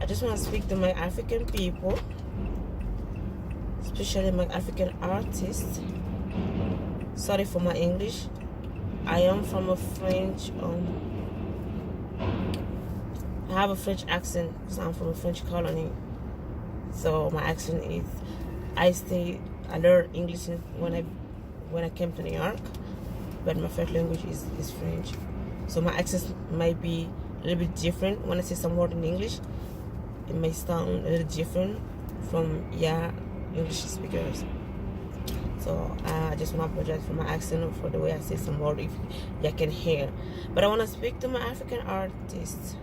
just want to speak to my African people, especially my African artists. Sorry for my English. I am from a French, I have a French accent because I'm from a French colony. So my accent is, I learned English when I came to New York, but my first language is French. So my accent might be a little bit different. When I say some word in English, it may sound a little different from English speakers. So I just want to apologize for my accent or for the way I say some word if you can hear. But I want to speak to my African artists.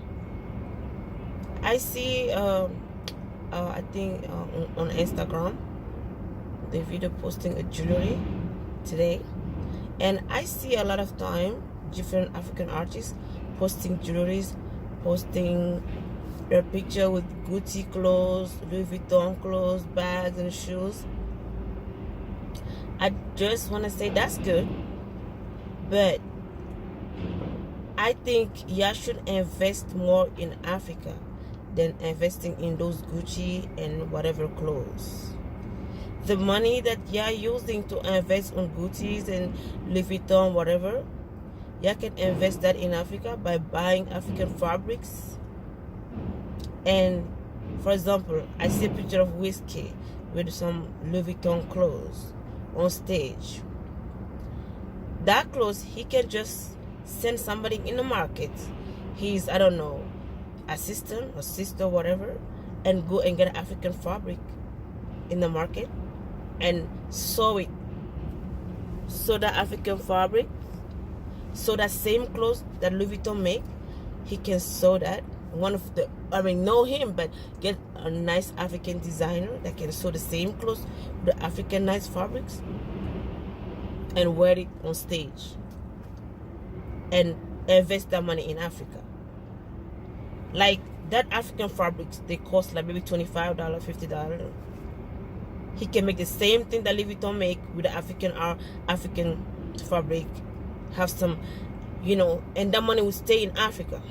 I see, I think on Instagram, the video posting a jewelry today, and I see a lot of time different African artists posting jewelries, posting their picture with Gucci clothes, Louis Vuitton clothes, bags and shoes. I just want to say that's good, but I think you should invest more in Africa than investing in those Gucci and whatever clothes. The money that you're using to invest on Gucci's and Louis Vuitton, whatever, you can invest that in Africa by buying African fabrics. And for example, I see a picture of Whiskey with some Louis Vuitton clothes on stage. That clothes, he can just send somebody in the market, he's, I don't know, assistant or sister, whatever, and go and get African fabric in the market and sew it. So that African fabric, so that same clothes that Louis Vuitton make, he can sew that. One of the, know him, but get a nice African designer that can sew the same clothes, the African nice fabrics, and wear it on stage and invest that money in Africa. Like that African fabrics, they cost like maybe $25, $50. He can make the same thing that Louis Vuitton make with the African fabric, have some, and that money will stay in Africa.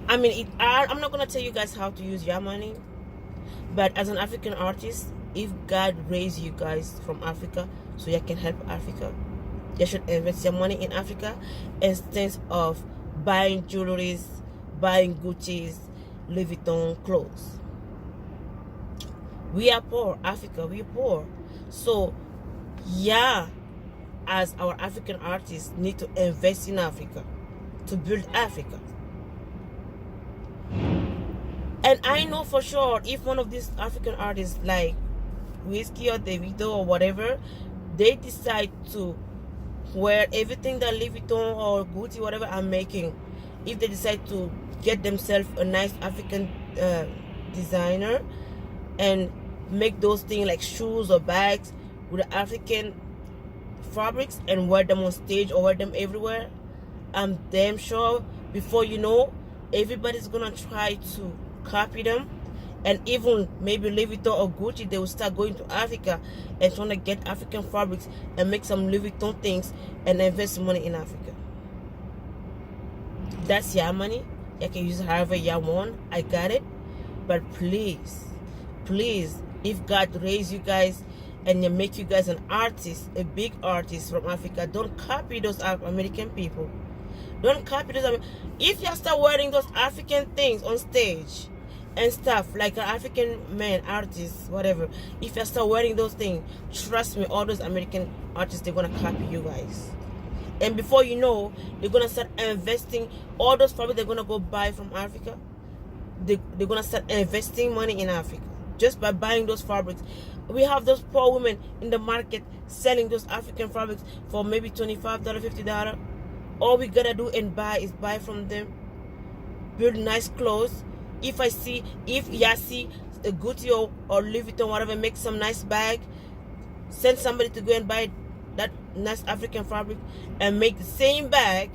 I mean, I'm not gonna tell you guys how to use your money, but as an African artist, if God raised you guys from Africa so you can help Africa, you should invest your money in Africa instead of buying jewelries, buying Gucci's, Louis Vuitton clothes. We are poor, Africa, we are poor. So, as our African artists need to invest in Africa to build Africa. And I know for sure if one of these African artists like Whiskey or Davido or whatever, they decide to wear everything that Louis Vuitton or Gucci, whatever I'm making, if they decide to get themselves a nice African designer and make those things like shoes or bags with the African fabrics and wear them on stage or wear them everywhere, I'm damn sure before you know, everybody's gonna try to copy them. And even maybe Louis Vuitton or Gucci, they will start going to Africa and trying to get African fabrics and make some Louis Vuitton things and invest money in Africa. That's your money. You can use it however you want. I got it. But please, if God raised you guys and you make you guys an artist, a big artist from Africa, don't copy those American people. Don't copy those. If you start wearing those African things on stage and stuff, like an African man, artist, whatever, if you start wearing those things, trust me, all those American artists, they're going to copy you guys. And before you know, they're going to start investing all those fabrics they're going to go buy from Africa. They're going to start investing money in Africa just by buying those fabrics. We have those poor women in the market selling those African fabrics for maybe $25, $50. All we gotta do and buy is buy from them, build nice clothes. If you see a Gucci or Louis Vuitton, whatever, make some nice bag, send somebody to go and buy that nice African fabric and make the same bag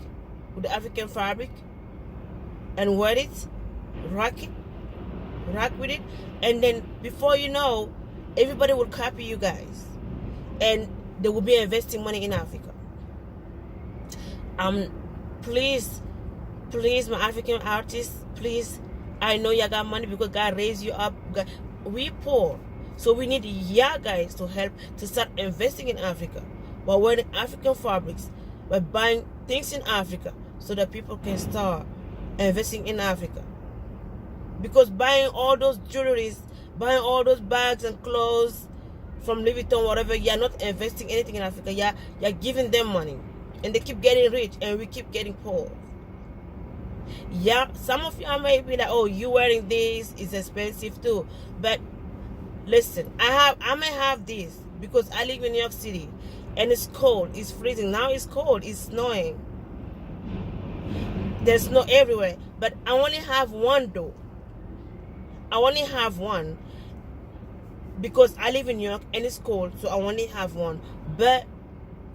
with the African fabric and wear it, rock with it, and then before you know, everybody will copy you guys and they will be investing money in Africa. Please, my African artists, please I know you got money because God raised you up. We poor, so we need you guys to help to start investing in Africa, by wearing African fabrics, by buying things in Africa, so that people can start investing in Africa. Because buying all those jewelries, buying all those bags and clothes from Louis Vuitton, whatever, you're not investing anything in Africa. You're giving them money, and they keep getting rich, and we keep getting poor. Yeah, some of you may be like, oh, you wearing this is expensive too. But listen, I may have this because I live in New York City, and it's cold, it's freezing. Now it's cold, it's snowing. There's snow everywhere. But I only have one though. I only have one because I live in New York and it's cold, so I only have one. But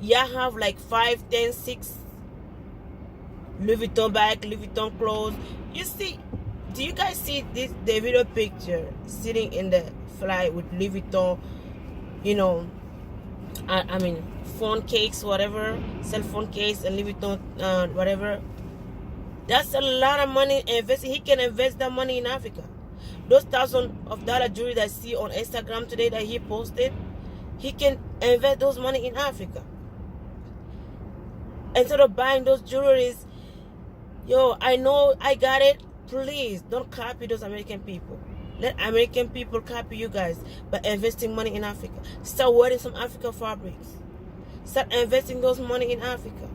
yeah, have like 5, 10, 6 Louis Vuitton bag, Louis Vuitton clothes. You see, do you guys see this? The video picture sitting in the flight with Louis Vuitton, you know, I mean, phone case, whatever, cell phone case, and Louis Vuitton, whatever. That's a lot of money investing. He can invest that money in Africa. Those $1,000 jewelry that I see on Instagram today that he posted, he can invest those money in Africa. Instead of buying those jewelries, yo, I know I got it. Please don't copy those American people. Let American people copy you guys by investing money in Africa. Start wearing some African fabrics. Start investing those money in Africa.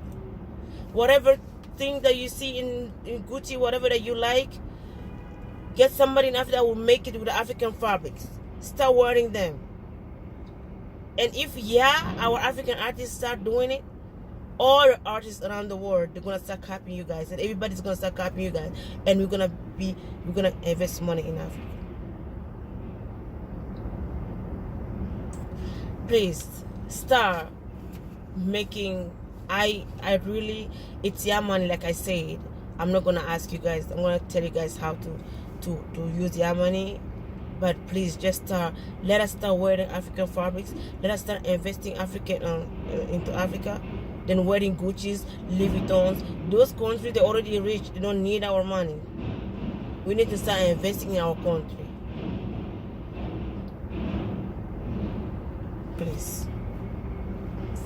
Whatever thing that you see in Gucci, whatever that you like, get somebody in Africa that will make it with African fabrics. Start wearing them. And if our African artists start doing it, all artists around the world, they're gonna start copying you guys, and everybody's gonna start copying you guys, and we're gonna invest money in Africa. Please start making. I really, it's your money. Like I said, I'm not gonna ask you guys. I'm gonna tell you guys how to use your money. But please just let us start wearing African fabrics. Let us start investing into Africa. Then wearing Gucci's, Louis Vuittons. Those countries, they're already rich. They don't need our money. We need to start investing in our country. Please.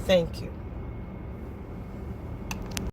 Thank you.